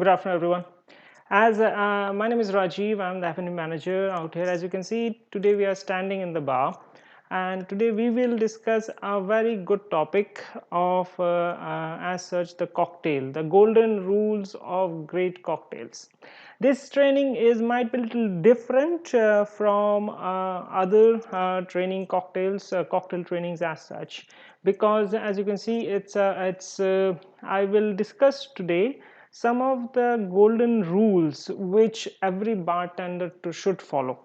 Good afternoon, everyone. As My name is Rajiv, I'm the F&B manager out here. As you can see, today we are standing in the bar, and today we will discuss a very good topic of, as such, the cocktail, the golden rules of great cocktails. This training is might be a little different from other training cocktail trainings as such, because as you can see, it's I will discuss today some of the golden rules which every bartender should follow,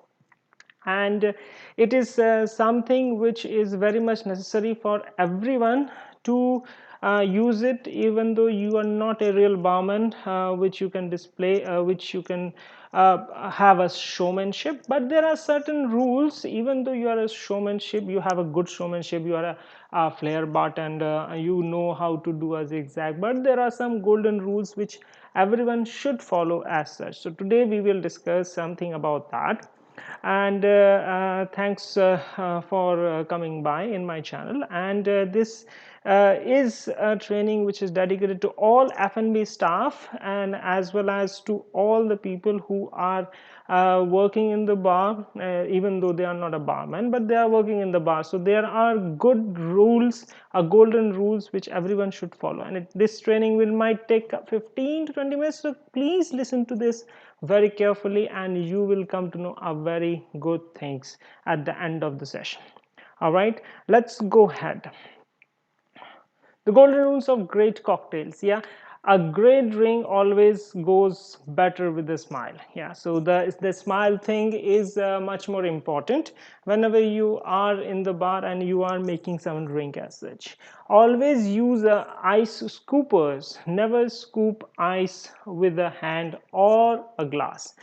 and it is something which is very much necessary for everyone to use it, even though you are not a real barman, which you can display, which you can have a showmanship. But there are certain rules. Even though you are a showmanship, you have a good showmanship, you are a flair bartender, you know how to do a zigzag, but there are some golden rules which everyone should follow as such. So today we will discuss something about that, and thanks for coming by in my channel. And this is a training which is dedicated to all F&B staff, and as well as to all the people who are working in the bar, even though they are not a barman, but they are working in the bar. So there are good rules, golden rules, which everyone should follow, and this training might take 15 to 20 minutes. So please listen to this very carefully, and you will come to know a very good things at the end of the session. All right, let's go ahead. The golden rules of great cocktails. Yeah, a great drink always goes better with a smile. Yeah, so the smile thing is much more important whenever you are in the bar and you are making some drink as such. Always use ice scoopers. Never scoop ice with a hand or a glass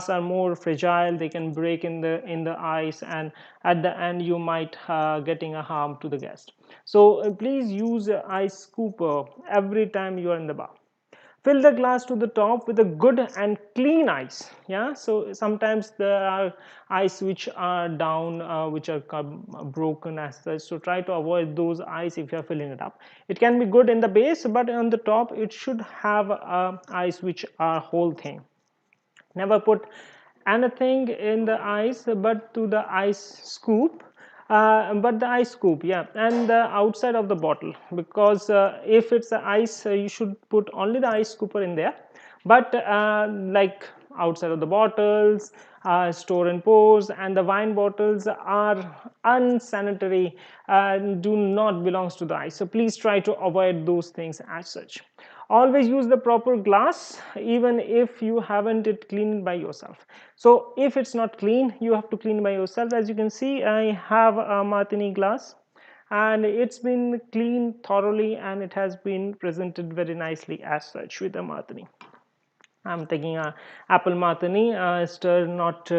are more fragile, they can break in the ice, and at the end you might getting a harm to the guest. So please use ice scooper every time you are in the bar. Fill the glass to the top with a good and clean ice. Yeah, so sometimes there are ice which are down, which are broken as such, so try to avoid those ice if you are filling it up. It can be good in the base, but on the top it should have ice which are whole thing. Never put anything in the ice but to the ice scoop, but the ice scoop, yeah, and the outside of the bottle, because if it's the ice, you should put only the ice scooper in there. But like outside of the bottles, store and pours, and the wine bottles are unsanitary, do not belongs to the ice, so please try to avoid those things as such. Always use the proper glass even if you haven't it cleaned by yourself. So if it's not clean, you have to clean by yourself. As you can see, I have a martini glass, and it's been cleaned thoroughly, and it has been presented very nicely as such with a martini. I'm taking a apple martini, stir not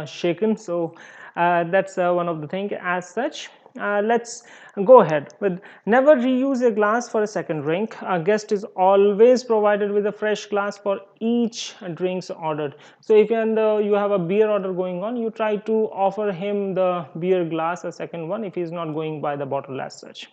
shaken. So that's one of the thing as such. Let's go ahead with never reuse a glass for a second drink. A guest is always provided with a fresh glass for each drinks ordered. So if you have a beer order going on, you try to offer him the beer glass, a second one, if he's not going by the bottle as such.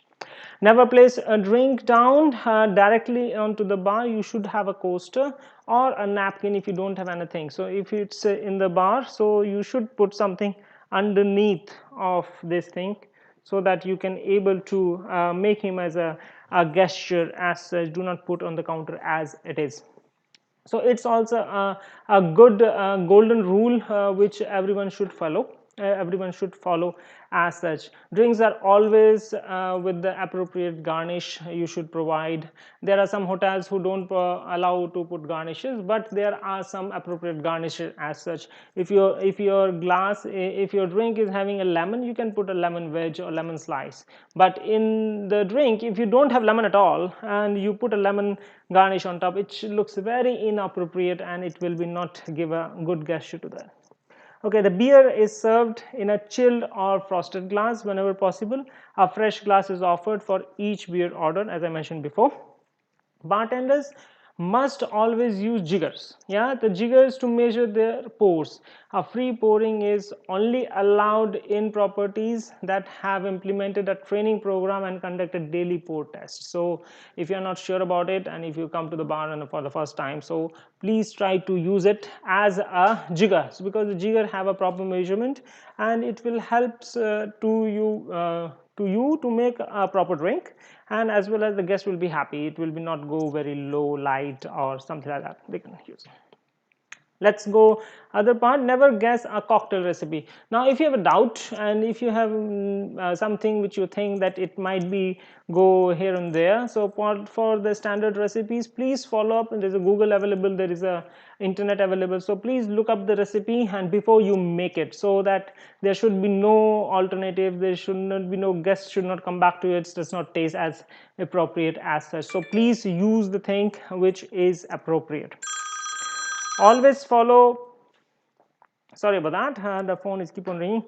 Never place a drink down directly onto the bar. You should have a coaster or a napkin if you don't have anything. So if it's in the bar, so you should put something underneath of this thing, so that you can able to make him as a gesture as such. Do not put on the counter as it is. So it's also a good golden rule which everyone should follow as such. Drinks are always with the appropriate garnish you should provide. There are some hotels who don't allow to put garnishes, but there are some appropriate garnishes as such. If your drink is having a lemon, you can put a lemon wedge or lemon slice. But in the drink, if you don't have lemon at all and you put a lemon garnish on top, it looks very inappropriate, and it will be not give a good gesture to that. Okay, the beer is served in a chilled or frosted glass whenever possible. A fresh glass is offered for each beer order, as I mentioned before. Bartenders must always use jiggers. Yeah, the jiggers to measure their pores. A free pouring is only allowed in properties that have implemented a training program and conducted daily pour tests. So if you're not sure about it and if you come to the bar and for the first time, so please try to use it as a jigger, because the jigger have a proper measurement and it will help to make a proper drink, and as well as the guest will be happy. It will be not go very low light or something like that. They can use it. Let's go other part. Never guess a cocktail recipe. Now if you have a doubt and if you have something which you think that it might be go here and there, so for the standard recipes, please follow up. There's a Google available, there is a internet available, so please look up the recipe and before you make it, so that there should be no alternative. There should not be no guest should not come back to it. It does not taste as appropriate as such. So please use the thing which is appropriate. Always follow, sorry about that, the phone is keep on ringing.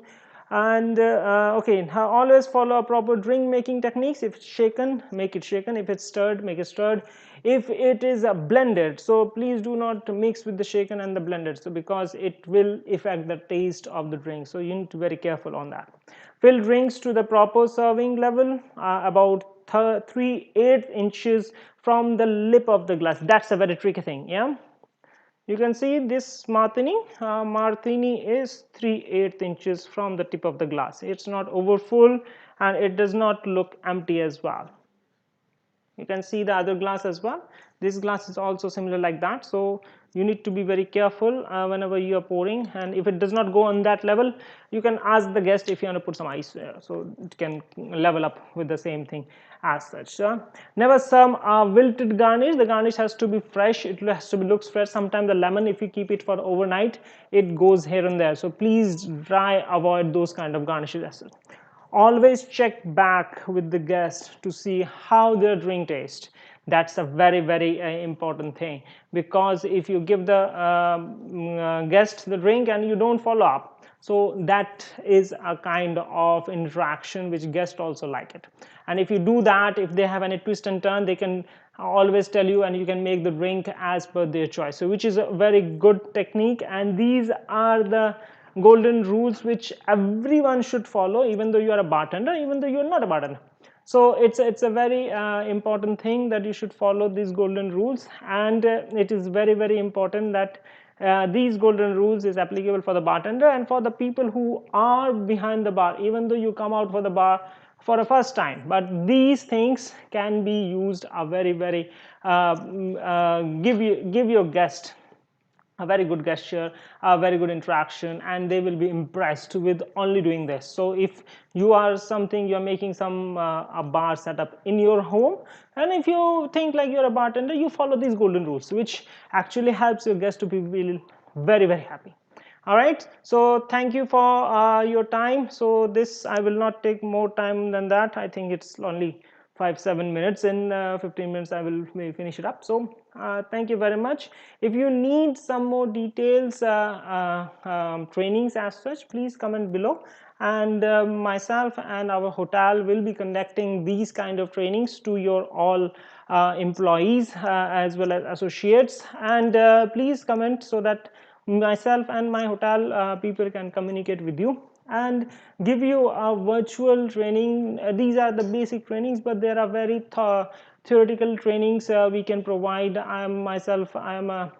And okay, always follow a proper drink making techniques. If it's shaken, make it shaken. If it's stirred, make it stirred. If it is blended, so please do not mix with the shaken and the blended, so because it will affect the taste of the drink, so you need to be very careful on that. Fill drinks to the proper serving level, about 3/8 inches from the lip of the glass. That's a very tricky thing. Yeah, you can see this martini is 3/8 inches from the tip of the glass. It's not over full and it does not look empty as well. You can see the other glass as well. This glass is also similar like that, so you need to be very careful whenever you are pouring, and if it does not go on that level, you can ask the guest if you want to put some ice there, so it can level up with the same thing as such. Never serve wilted garnish. The garnish has to be fresh, it has to be looks fresh. Sometimes the lemon, if you keep it for overnight, it goes here and there, so please try avoid those kind of garnishes as such. Always check back with the guest to see how their drink tastes. That's a very important thing, because if you give the guest the drink and you don't follow up, so that is a kind of interaction which guests also like it. And if you do that, if they have any twist and turn, they can always tell you and you can make the drink as per their choice, so which is a very good technique. And these are the golden rules which everyone should follow, even though you are a bartender, even though you are not a bartender. So it's a very important thing that you should follow these golden rules, and it is very important that these golden rules is applicable for the bartender and for the people who are behind the bar, even though you come out for the bar for the first time. But these things can be used a very give your guest a very good gesture, a very good interaction, and they will be impressed with only doing this. So if you are making some a bar setup in your home, and if you think like you're a bartender, you follow these golden rules, which actually helps your guest to be really very happy. All right, so thank you for your time. So this, I will not take more time than that. I think it's only 5-7 minutes. In 15 minutes I will finish it up. So thank you very much. If you need some more details, trainings as such, please comment below, and myself and our hotel will be conducting these kind of trainings to your all employees as well as associates. And please comment so that myself and my hotel people can communicate with you and give you a virtual training. These are the basic trainings, but there are very theoretical trainings we can provide. I am a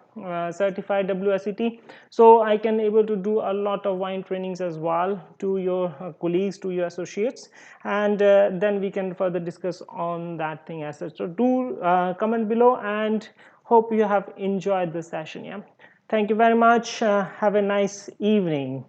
certified WSET, so I can able to do a lot of wine trainings as well to your colleagues, to your associates, and then we can further discuss on that thing as such. So do comment below, and hope you have enjoyed the session. Yeah, thank you very much. Have a nice evening.